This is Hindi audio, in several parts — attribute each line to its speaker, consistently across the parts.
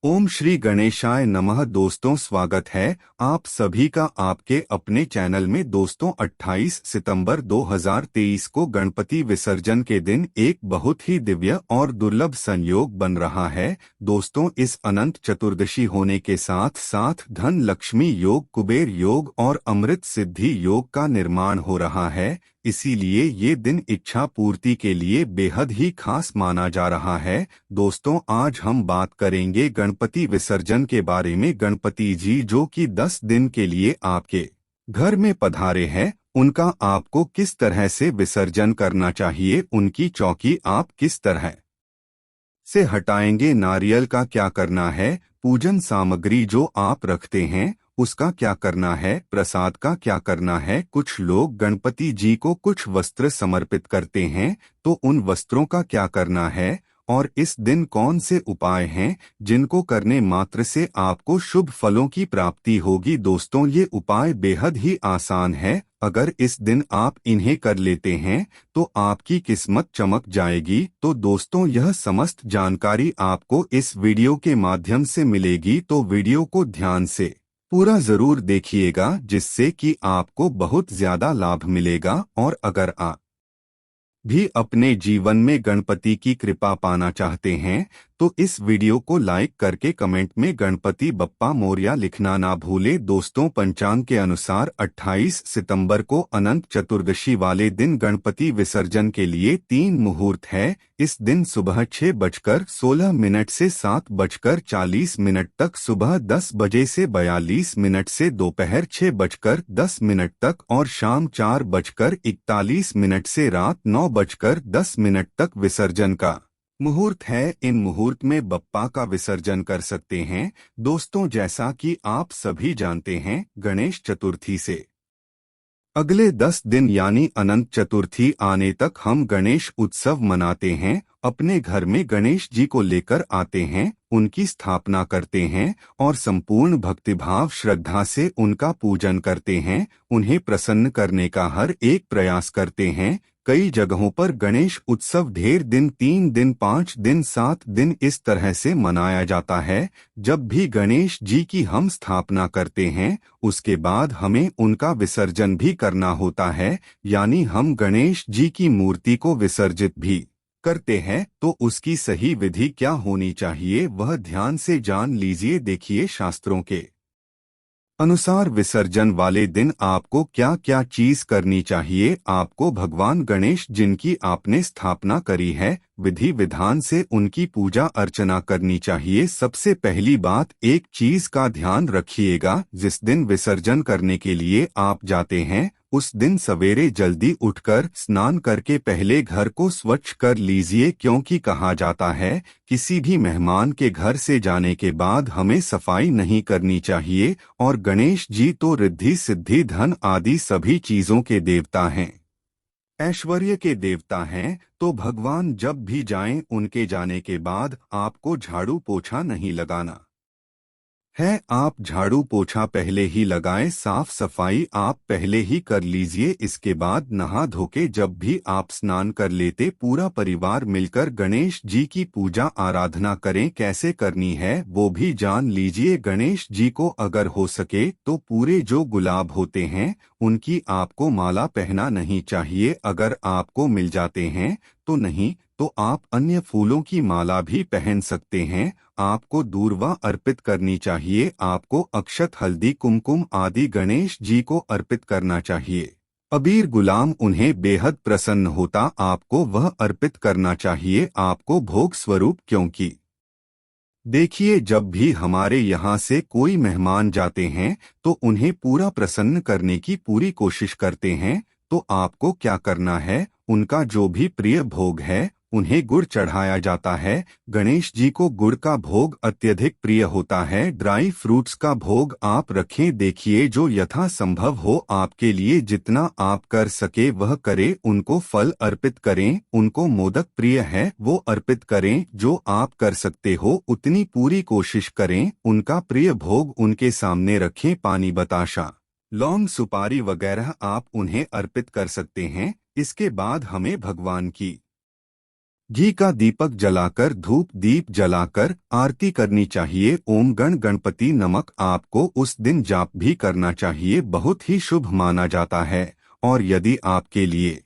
Speaker 1: ओम श्री गणेशाय नमः। दोस्तों, स्वागत है आप सभी का आपके अपने चैनल में। दोस्तों, 28 सितंबर 2023 को गणपति विसर्जन के दिन एक बहुत ही दिव्य और दुर्लभ संयोग बन रहा है। दोस्तों, इस अनंत चतुर्दशी होने के साथ साथ धन लक्ष्मी योग, कुबेर योग और अमृत सिद्धि योग का निर्माण हो रहा है। इसीलिए ये दिन इच्छा पूर्ति के लिए बेहद ही खास माना जा रहा है। दोस्तों, आज हम बात करेंगे गणपति विसर्जन के बारे में। गणपति जी जो कि 10 दिन के लिए आपके घर में पधारे हैं, उनका आपको किस तरह से विसर्जन करना चाहिए, उनकी चौकी आप किस तरह से हटाएंगे, नारियल का क्या करना है, पूजन सामग्री जो आप रखते हैं उसका क्या करना है, प्रसाद का क्या करना है। कुछ लोग गणपति जी को कुछ वस्त्र समर्पित करते हैं, तो उन वस्त्रों का क्या करना है, और इस दिन कौन से उपाय हैं जिनको करने मात्र से आपको शुभ फलों की प्राप्ति होगी। दोस्तों, ये उपाय बेहद ही आसान है। अगर इस दिन आप इन्हें कर लेते हैं तो आपकी किस्मत चमक जाएगी। तो दोस्तों, यह समस्त जानकारी आपको इस वीडियो के माध्यम से मिलेगी, तो वीडियो को ध्यान से पूरा जरूर देखिएगा, जिससे कि आपको बहुत ज्यादा लाभ मिलेगा। और अगर आप भी अपने जीवन में गणपति की कृपा पाना चाहते हैं तो इस वीडियो को लाइक करके कमेंट में गणपति बप्पा मोरया लिखना ना भूलें। दोस्तों, पंचांग के अनुसार 28 सितंबर को अनंत चतुर्दशी वाले दिन गणपति विसर्जन के लिए 3 मुहूर्त है। इस दिन सुबह 6:16 से 7:40 तक, सुबह 10 बजे से 42 मिनट से दोपहर 6:10 तक और शाम 4:41 से रात 9:10 तक विसर्जन का मुहूर्त है। इन मुहूर्त में बप्पा का विसर्जन कर सकते हैं। दोस्तों, जैसा कि आप सभी जानते हैं, गणेश चतुर्थी से अगले 10 दिन यानी अनंत चतुर्थी आने तक हम गणेश उत्सव मनाते हैं। अपने घर में गणेश जी को लेकर आते हैं, उनकी स्थापना करते हैं और संपूर्ण भक्तिभाव श्रद्धा से उनका पूजन करते हैं। उन्हें प्रसन्न करने का हर एक प्रयास करते हैं। कई जगहों पर गणेश उत्सव ढेर दिन, 3 दिन, 5 दिन, 7 दिन इस तरह से मनाया जाता है। जब भी गणेश जी की हम स्थापना करते हैं, उसके बाद हमें उनका विसर्जन भी करना होता है, यानी हम गणेश जी की मूर्ति को विसर्जित भी करते हैं। तो उसकी सही विधि क्या होनी चाहिए, वह ध्यान से जान लीजिए। देखिए, शास्त्रों के अनुसार विसर्जन वाले दिन आपको क्या क्या चीज करनी चाहिए। आपको भगवान गणेश जिनकी आपने स्थापना करी है, विधि विधान से उनकी पूजा अर्चना करनी चाहिए। सबसे पहली बात, एक चीज का ध्यान रखिएगा, जिस दिन विसर्जन करने के लिए आप जाते हैं उस दिन सवेरे जल्दी उठकर स्नान करके पहले घर को स्वच्छ कर लीजिए, क्योंकि कहा जाता है किसी भी मेहमान के घर से जाने के बाद हमें सफाई नहीं करनी चाहिए। और गणेश जी तो रिद्धि सिद्धि धन आदि सभी चीजों के देवता हैं, ऐश्वर्य के देवता हैं। तो भगवान जब भी जाएं, उनके जाने के बाद आपको झाड़ू पोछा नहीं लगाना है। आप झाड़ू पोछा पहले ही लगाएं, साफ सफाई आप पहले ही कर लीजिए। इसके बाद नहा धोके जब भी आप स्नान कर लेते, पूरा परिवार मिलकर गणेश जी की पूजा आराधना करें। कैसे करनी है वो भी जान लीजिए। गणेश जी को अगर हो सके तो पूरे जो गुलाब होते हैं उनकी आपको माला पहना नहीं चाहिए। अगर आपको मिल जाते हैं तो नहीं, तो आप अन्य फूलों की माला भी पहन सकते हैं। आपको दूर्वा अर्पित करनी चाहिए। आपको अक्षत, हल्दी, कुमकुम आदि गणेश जी को अर्पित करना चाहिए। अबीर, गुलाम उन्हें बेहद प्रसन्न होता, आपको वह अर्पित करना चाहिए आपको भोग स्वरूप। क्योंकि देखिए, जब भी हमारे यहाँ से कोई मेहमान जाते हैं तो उन्हें पूरा प्रसन्न करने की पूरी कोशिश करते हैं। तो आपको क्या करना है, उनका जो भी प्रिय भोग है उन्हें गुड़ चढ़ाया जाता है। गणेश जी को गुड़ का भोग अत्यधिक प्रिय होता है। ड्राई फ्रूट्स का भोग आप रखें। देखिए, जो यथा संभव हो आपके लिए जितना आप कर सके वह करें। उनको फल अर्पित करें, उनको मोदक प्रिय है वो अर्पित करें। जो आप कर सकते हो उतनी पूरी कोशिश करें। उनका प्रिय भोग उनके सामने रखें। पानी, बताशा, लौंग, सुपारी वगैरह आप उन्हें अर्पित कर सकते हैं। इसके बाद हमें भगवान की घी का दीपक जलाकर धूप दीप जलाकर आरती करनी चाहिए। ओम गण गणपति नमक आपको उस दिन जाप भी करना चाहिए, बहुत ही शुभ माना जाता है। और यदि आपके लिए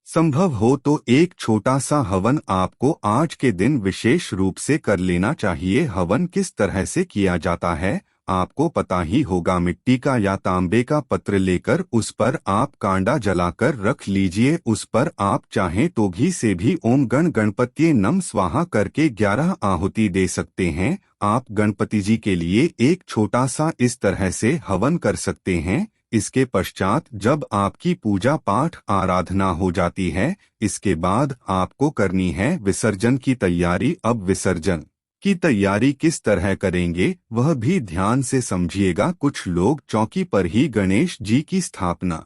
Speaker 1: संभव हो तो एक छोटा सा हवन आपको आज के दिन विशेष रूप से कर लेना चाहिए। हवन किस तरह से किया जाता है आपको पता ही होगा। मिट्टी का या तांबे का पत्र लेकर उस पर आप कांडा जलाकर रख लीजिए। उस पर आप चाहें तो घी से भी ओम गण गणपति नम स्वाहा करके 11 आहुति दे सकते हैं। आप गणपति जी के लिए एक छोटा सा इस तरह से हवन कर सकते हैं। इसके पश्चात जब आपकी पूजा पाठ आराधना हो जाती है, इसके बाद आपको करनी है विसर्जन की तैयारी। अब विसर्जन की तैयारी किस तरह करेंगे वह भी ध्यान से समझिएगा। कुछ लोग चौकी पर ही गणेश जी की स्थापना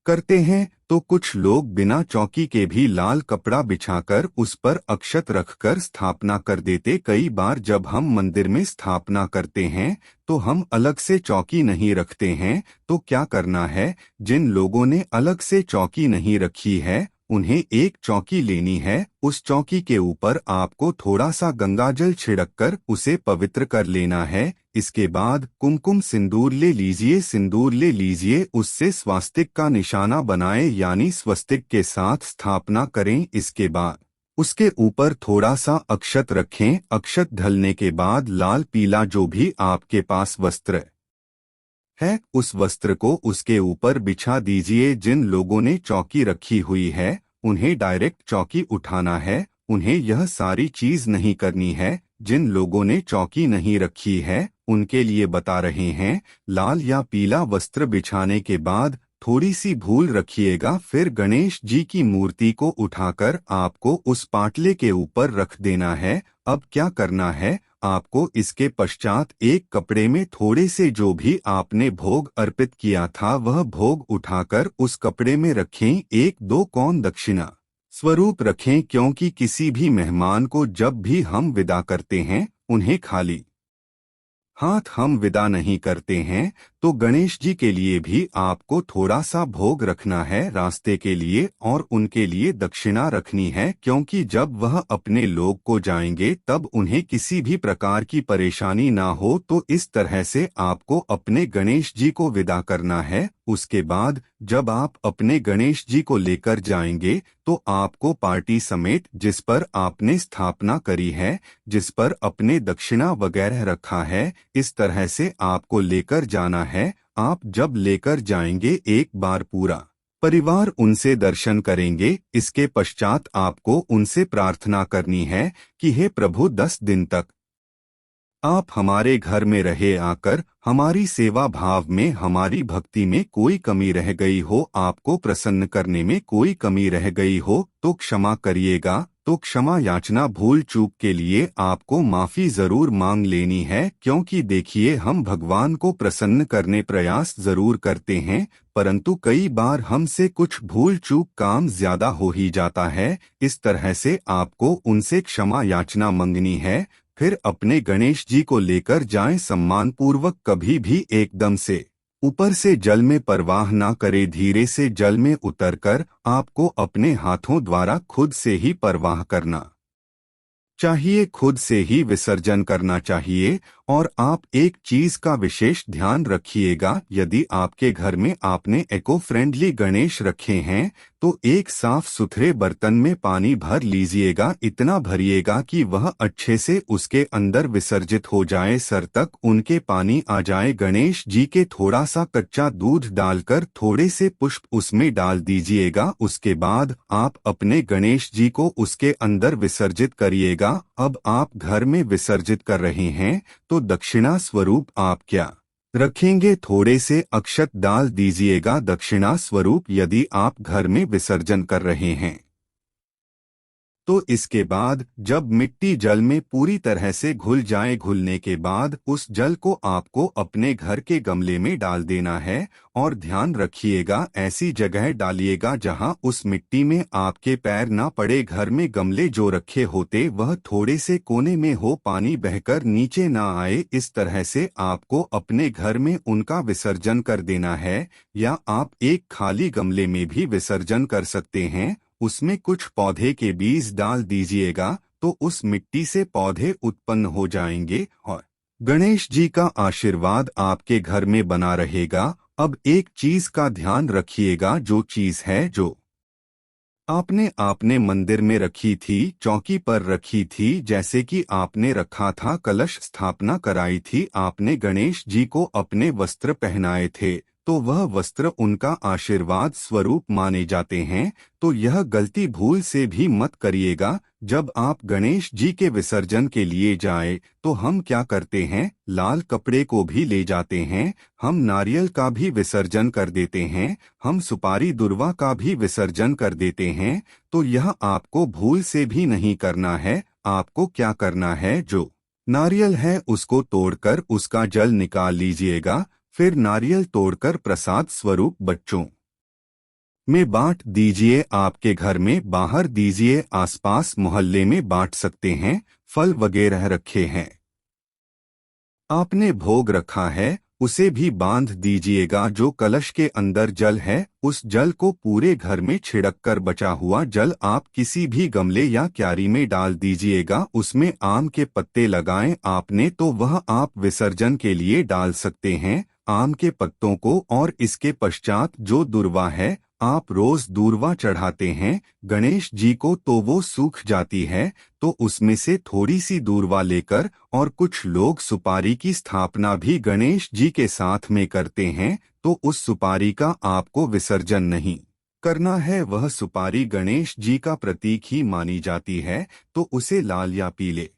Speaker 1: करते हैं तो कुछ लोग बिना चौकी के भी लाल कपड़ा बिछाकर उस पर अक्षत रखकर स्थापना कर देते। कई बार जब हम मंदिर में स्थापना करते हैं तो हम अलग से चौकी नहीं रखते हैं। तो क्या करना है, जिन लोगों ने अलग से चौकी नहीं रखी है उन्हें एक चौकी लेनी है। उस चौकी के ऊपर आपको थोड़ा सा गंगाजल छिड़ककर उसे पवित्र कर लेना है। इसके बाद कुमकुम सिंदूर ले लीजिए। सिंदूर ले लीजिए, उससे स्वास्तिक का निशाना बनाएं यानी स्वस्तिक के साथ स्थापना करें। इसके बाद उसके ऊपर थोड़ा सा अक्षत रखें। अक्षत ढलने के बाद लाल पीला जो भी आपके पास वस्त्र है उस वस्त्र को उसके ऊपर बिछा दीजिए। जिन लोगों ने चौकी रखी हुई है उन्हें डायरेक्ट चौकी उठाना है, उन्हें यह सारी चीज नहीं करनी है। जिन लोगों ने चौकी नहीं रखी है उनके लिए बता रहे हैं, लाल या पीला वस्त्र बिछाने के बाद थोड़ी सी भूल रखिएगा। फिर गणेश जी की मूर्ति को उठाकर आपको उस पाटले के ऊपर रख देना है। अब क्या करना है, आपको इसके पश्चात एक कपड़े में थोड़े से जो भी आपने भोग अर्पित किया था वह भोग उठाकर उस कपड़े में रखें। 1-2 कौन दक्षिणा स्वरूप रखें, क्योंकि किसी भी मेहमान को जब भी हम विदा करते हैं उन्हें खाली हाथ हम विदा नहीं करते हैं। तो गणेश जी के लिए भी आपको थोड़ा सा भोग रखना है रास्ते के लिए और उनके लिए दक्षिणा रखनी है, क्योंकि जब वह अपने लोक को जाएंगे तब उन्हें किसी भी प्रकार की परेशानी ना हो। तो इस तरह से आपको अपने गणेश जी को विदा करना है। उसके बाद जब आप अपने गणेश जी को लेकर जाएंगे तो आपको पार्टी समेत जिस पर आपने स्थापना करी है, जिस पर अपने दक्षिणा वगैरह रखा है, इस तरह से आपको लेकर जाना है। आप जब लेकर जाएंगे एक बार पूरा परिवार उनसे दर्शन करेंगे। इसके पश्चात आपको उनसे प्रार्थना करनी है कि हे प्रभु 10 दिन तक आप हमारे घर में रहे, आकर हमारी सेवा भाव में हमारी भक्ति में कोई कमी रह गई हो, आपको प्रसन्न करने में कोई कमी रह गई हो तो क्षमा करिएगा। तो क्षमा याचना भूल चूक के लिए आपको माफी जरूर मांग लेनी है, क्योंकि देखिए हम भगवान को प्रसन्न करने प्रयास जरूर करते हैं, परंतु कई बार हमसे कुछ भूल चूक काम ज्यादा हो ही जाता है। इस तरह से आपको उनसे क्षमा याचना मांगनी है। फिर अपने गणेश जी को लेकर जाएं सम्मान पूर्वक, कभी भी एकदम से ऊपर से जल में परवाह ना करे, धीरे से जल में उतरकर आपको अपने हाथों द्वारा खुद से ही परवाह करना चाहिए, खुद से ही विसर्जन करना चाहिए। और आप एक चीज का विशेष ध्यान रखिएगा, यदि आपके घर में आपने इको फ्रेंडली गणेश रखे हैं तो एक साफ सुथरे बर्तन में पानी भर लीजिएगा। इतना भरिएगा कि वह अच्छे से उसके अंदर विसर्जित हो जाए, सर तक उनके पानी आ जाए। गणेश जी के थोड़ा सा कच्चा दूध डालकर थोड़े से पुष्प उसमें डाल दीजिएगा। उसके बाद आप अपने गणेश जी को उसके अंदर विसर्जित करिएगा। अब आप घर में विसर्जित कर रहे हैं तो दक्षिणा स्वरूप आप क्या रखेंगे, थोड़े से अक्षत डाल दीजिएगा दक्षिणा स्वरूप, यदि आप घर में विसर्जन कर रहे हैं। तो इसके बाद जब मिट्टी जल में पूरी तरह से घुल जाए, घुलने के बाद उस जल को आपको अपने घर के गमले में डाल देना है। और ध्यान रखिएगा ऐसी जगह डालिएगा जहां उस मिट्टी में आपके पैर ना पड़े। घर में गमले जो रखे होते वह थोड़े से कोने में हो, पानी बहकर नीचे ना आए। इस तरह से आपको अपने घर में उनका विसर्जन कर देना है, या आप एक खाली गमले में भी विसर्जन कर सकते हैं। उसमें कुछ पौधे के बीज डाल दीजिएगा, तो उस मिट्टी से पौधे उत्पन्न हो जाएंगे और गणेश जी का आशीर्वाद आपके घर में बना रहेगा। अब एक चीज का ध्यान रखिएगा, जो चीज है जो आपने आपने मंदिर में रखी थी, चौकी पर रखी थी, जैसे कि आपने रखा था, कलश स्थापना कराई थी, आपने गणेश जी को अपने वस्त्र पहनाए थे, तो वह वस्त्र उनका आशीर्वाद स्वरूप माने जाते हैं। तो यह गलती भूल से भी मत करिएगा। जब आप गणेश जी के विसर्जन के लिए जाए तो हम क्या करते हैं, लाल कपड़े को भी ले जाते हैं, हम नारियल का भी विसर्जन कर देते हैं, हम सुपारी दुर्वा का भी विसर्जन कर देते हैं। तो यह आपको भूल से भी नहीं करना है। आपको क्या करना है, जो नारियल है उसको तोड़कर उसका जल निकाल लीजिएगा, फिर नारियल तोड़कर प्रसाद स्वरूप बच्चों में बांट दीजिए, आपके घर में बाहर दीजिए, आसपास मोहल्ले में बांट सकते हैं। फल वगैरह रखे हैं, आपने भोग रखा है, उसे भी बांध दीजिएगा। जो कलश के अंदर जल है, उस जल को पूरे घर में छिड़क कर बचा हुआ जल आप किसी भी गमले या क्यारी में डाल दीजिएगा। उसमें आम के पत्ते लगाएं आपने, तो वह आप विसर्जन के लिए डाल सकते हैं आम के पत्तों को। और इसके पश्चात जो दूर्वा है, आप रोज दूर्वा चढ़ाते हैं गणेश जी को, तो वो सूख जाती है, तो उसमें से थोड़ी सी दूर्वा लेकर, और कुछ लोग सुपारी की स्थापना भी गणेश जी के साथ में करते हैं, तो उस सुपारी का आपको विसर्जन नहीं करना है। वह सुपारी गणेश जी का प्रतीक ही मानी जाती है, तो उसे लाल या पीले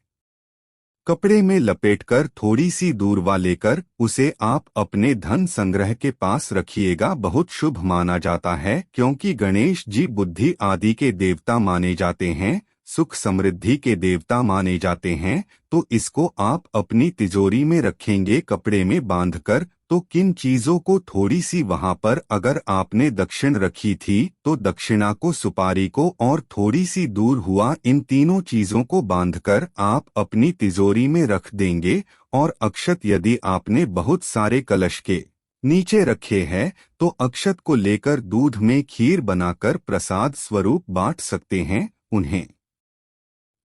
Speaker 1: कपड़े में लपेटकर थोड़ी सी दूर्वा लेकर उसे आप अपने धन संग्रह के पास रखिएगा। बहुत शुभ माना जाता है, क्योंकि गणेश जी बुद्धि आदि के देवता माने जाते हैं, सुख समृद्धि के देवता माने जाते हैं। तो इसको आप अपनी तिजोरी में रखेंगे कपड़े में बांधकर। तो किन चीजों को, थोड़ी सी वहां पर अगर आपने दक्षिण रखी थी तो दक्षिणा को, सुपारी को, और थोड़ी सी दूर हुआ, इन तीनों चीजों को बांधकर आप अपनी तिजोरी में रख देंगे। और अक्षत यदि आपने बहुत सारे कलश के नीचे रखे हैं, तो अक्षत को लेकर दूध में खीर बनाकर प्रसाद स्वरूप बांट सकते हैं। उन्हें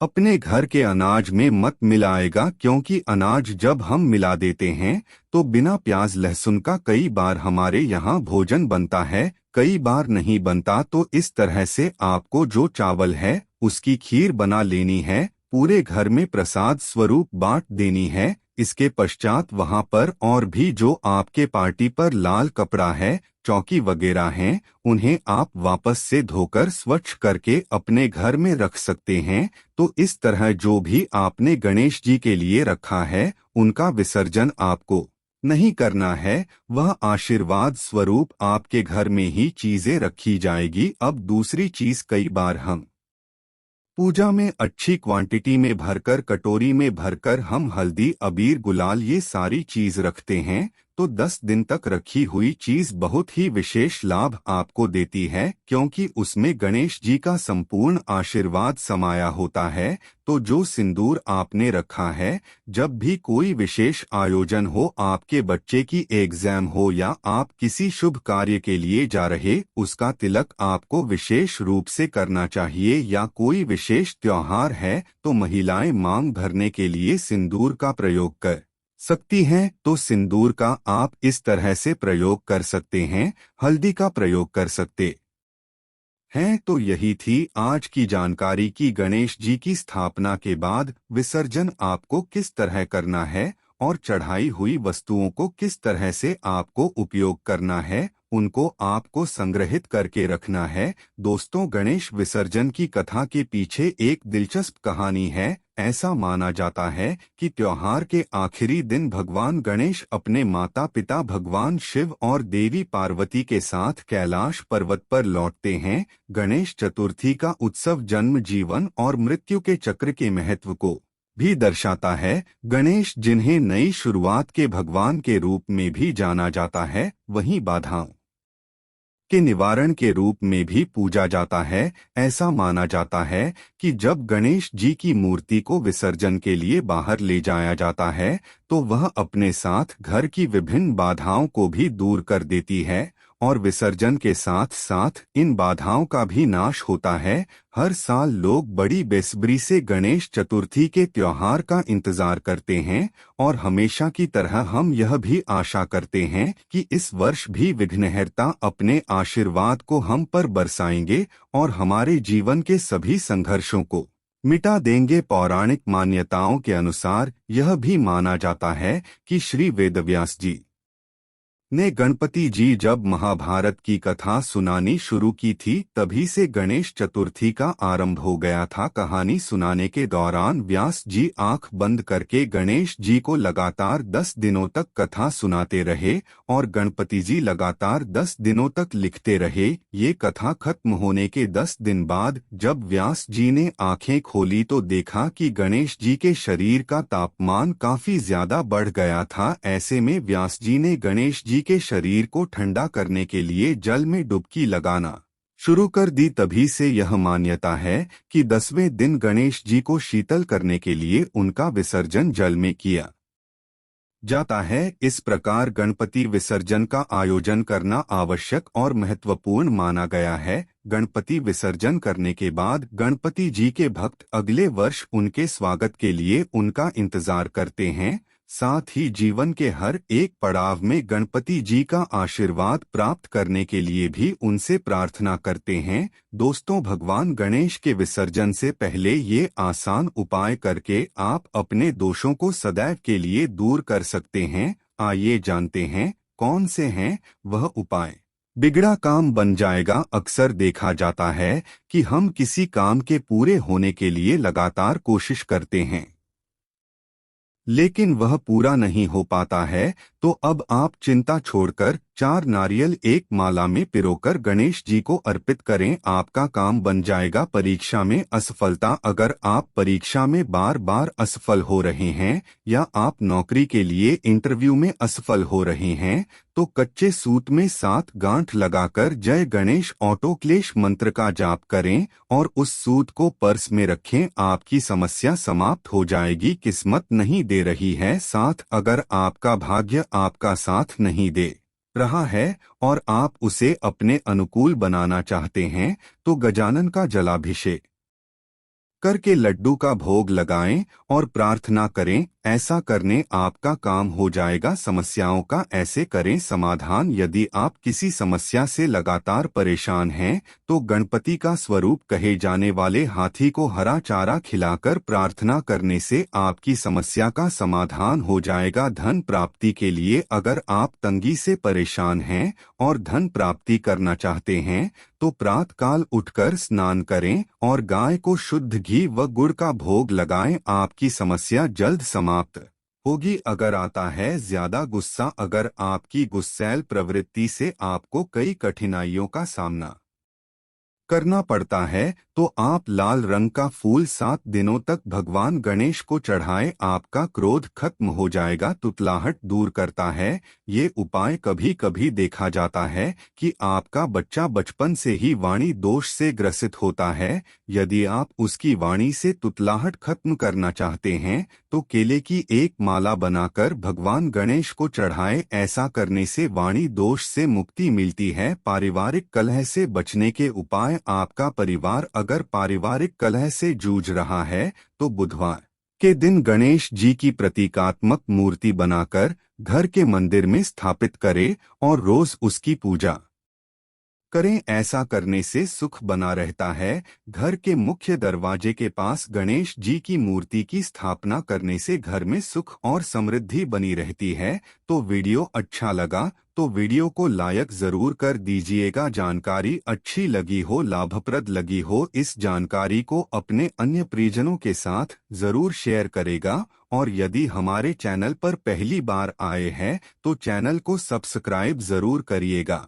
Speaker 1: अपने घर के अनाज में मत मिलाएगा, क्योंकि अनाज जब हम मिला देते हैं तो बिना प्याज लहसुन का कई बार हमारे यहाँ भोजन बनता है, कई बार नहीं बनता। तो इस तरह से आपको जो चावल है उसकी खीर बना लेनी है, पूरे घर में प्रसाद स्वरूप बांट देनी है। इसके पश्चात वहां पर और भी जो आपके पार्टी पर लाल कपड़ा है, चौकी वगैरह हैं, उन्हें आप वापस से धोकर स्वच्छ करके अपने घर में रख सकते हैं। तो इस तरह जो भी आपने गणेश जी के लिए रखा है उनका विसर्जन आपको नहीं करना है, वह आशीर्वाद स्वरूप आपके घर में ही चीजें रखी जाएगी। अब दूसरी चीज, कई बार हम पूजा में अच्छी क्वांटिटी में भरकर, कटोरी में भरकर हम हल्दी, अबीर, गुलाल ये सारी चीज रखते हैं, तो 10 दिन तक रखी हुई चीज बहुत ही विशेष लाभ आपको देती है, क्योंकि उसमें गणेश जी का संपूर्ण आशीर्वाद समाया होता है। तो जो सिंदूर आपने रखा है, जब भी कोई विशेष आयोजन हो, आपके बच्चे की एग्जाम हो या आप किसी शुभ कार्य के लिए जा रहे, उसका तिलक आपको विशेष रूप से करना चाहिए, या कोई विशेष त्योहार है तो महिलाएं मांग भरने के लिए सिंदूर का प्रयोग कर सकती हैं। तो सिंदूर का आप इस तरह से प्रयोग कर सकते हैं, हल्दी का प्रयोग कर सकते हैं। तो यही थी आज की जानकारी कि गणेश जी की स्थापना के बाद विसर्जन आपको किस तरह करना है और चढ़ाई हुई वस्तुओं को किस तरह से आपको उपयोग करना है, उनको आपको संग्रहित करके रखना है। दोस्तों, गणेश विसर्जन की कथा के पीछे एक दिलचस्प कहानी है। ऐसा माना जाता है कि त्योहार के आखिरी दिन भगवान गणेश अपने माता पिता भगवान शिव और देवी पार्वती के साथ कैलाश पर्वत पर लौटते हैं। गणेश चतुर्थी का उत्सव जन्म, जीवन और मृत्यु के चक्र के महत्व को भी दर्शाता है। गणेश, जिन्हें नई शुरुआत के भगवान के रूप में भी जाना जाता है, वहीं बाधाओं के निवारण के रूप में भी पूजा जाता है। ऐसा माना जाता है कि जब गणेश जी की मूर्ति को विसर्जन के लिए बाहर ले जाया जाता है, तो वह अपने साथ घर की विभिन्न बाधाओं को भी दूर कर देती है और विसर्जन के साथ साथ इन बाधाओं का भी नाश होता है। हर साल लोग बड़ी बेसब्री से गणेश चतुर्थी के त्योहार का इंतजार करते हैं और हमेशा की तरह हम यह भी आशा करते हैं कि इस वर्ष भी विघ्नहर्ता अपने आशीर्वाद को हम पर बरसाएंगे और हमारे जीवन के सभी संघर्षों को मिटा देंगे। पौराणिक मान्यताओं के अनुसार यह भी माना जाता है कि श्री वेदव्यास जी ने गणपति जी जब महाभारत की कथा सुनानी शुरू की थी तभी से गणेश चतुर्थी का आरंभ हो गया था। कहानी सुनाने के दौरान व्यास जी आंख बंद करके गणेश जी को लगातार 10 दिनों तक कथा सुनाते रहे और गणपति जी लगातार 10 दिनों तक लिखते रहे। ये कथा खत्म होने के 10 दिन बाद जब व्यास जी ने आंखें खोली तो देखा कि गणेश जी के शरीर का तापमान काफी ज्यादा बढ़ गया था। ऐसे में व्यास जी ने गणेश जी के शरीर को ठंडा करने के लिए जल में डुबकी लगाना शुरू कर दी। तभी से यह मान्यता है कि 10वें दिन गणेश जी को शीतल करने के लिए उनका विसर्जन जल में किया जाता है। इस प्रकार गणपति विसर्जन का आयोजन करना आवश्यक और महत्वपूर्ण माना गया है। गणपति विसर्जन करने के बाद गणपति जी के भक्त अगले वर्ष उनके स्वागत के लिए उनका इंतजार करते हैं। साथ ही जीवन के हर एक पड़ाव में गणपति जी का आशीर्वाद प्राप्त करने के लिए भी उनसे प्रार्थना करते हैं। दोस्तों, भगवान गणेश के विसर्जन से पहले ये आसान उपाय करके आप अपने दोषों को सदैव के लिए दूर कर सकते हैं। आइए जानते हैं कौन से हैं वह उपाय। बिगड़ा काम बन जाएगा। अक्सर देखा जाता है कि हम किसी काम के पूरे होने के लिए लगातार कोशिश करते हैं लेकिन वह पूरा नहीं हो पाता है, तो अब आप चिंता छोड़कर 4 नारियल एक माला में पिरोकर गणेश जी को अर्पित करें। आपका काम बन जाएगा। परीक्षा में असफलता। अगर आप परीक्षा में बार बार असफल हो रहे हैं या आप नौकरी के लिए इंटरव्यू में असफल हो रहे हैं तो कच्चे सूत में 7 गांठ लगाकर जय गणेश ऑटोक्लेश मंत्र का जाप करें और उस सूत को पर्स में रखें। आपकी समस्या समाप्त हो जाएगी। किस्मत नहीं दे रही है साथ, अगर आपका भाग्य आपका साथ नहीं दे रहा है और आप उसे अपने अनुकूल बनाना चाहते हैं तो गजानन का जलाभिषेक करके लड्डू का भोग लगाएं और प्रार्थना करें। ऐसा करने आपका काम हो जाएगा। समस्याओं का ऐसे करें समाधान। यदि आप किसी समस्या से लगातार परेशान हैं तो गणपति का स्वरूप कहे जाने वाले हाथी को हरा चारा खिलाकर प्रार्थना करने से आपकी समस्या का समाधान हो जाएगा। धन प्राप्ति के लिए अगर आप तंगी से परेशान हैं और धन प्राप्ति करना चाहते हैं तो प्रातःकाल उठकर स्नान करें और गाय को शुद्ध घी व गुड़ का भोग लगाएं। आपकी समस्या जल्द समाप्त होगी। अगर आता है ज्यादा गुस्सा, अगर आपकी गुस्सैल प्रवृत्ति से आपको कई कठिनाइयों का सामना करना पड़ता है तो आप लाल रंग का फूल 7 दिनों तक भगवान गणेश को चढ़ाएं। आपका क्रोध खत्म हो जाएगा। तुतलाहट दूर करता है। ये उपाय कभी कभी देखा जाता है कि आपका बच्चा बचपन से ही वाणी दोष से ग्रसित होता है। यदि आप उसकी वाणी से तुतलाहट खत्म करना चाहते हैं तो केले की एक माला बनाकर भगवान गणेश को चढ़ाएं। ऐसा करने से वाणी दोष से मुक्ति मिलती है। पारिवारिक कलह से बचने के उपाय। आपका परिवार अगर पारिवारिक कलह से जूझ रहा है तो बुधवार के दिन गणेश जी की प्रतीकात्मक मूर्ति बनाकर घर के मंदिर में स्थापित करें और रोज उसकी पूजा करें। ऐसा करने से सुख बना रहता है। घर के मुख्य दरवाजे के पास गणेश जी की मूर्ति की स्थापना करने से घर में सुख और समृद्धि बनी रहती है। तो वीडियो अच्छा लगा तो वीडियो को लाइक जरूर कर दीजिएगा। जानकारी अच्छी लगी हो, लाभप्रद लगी हो, इस जानकारी को अपने अन्य परिजनों के साथ जरूर शेयर करेगा। और यदि हमारे चैनल पर पहली बार आए हैं तो चैनल को सब्सक्राइब जरूर करिएगा।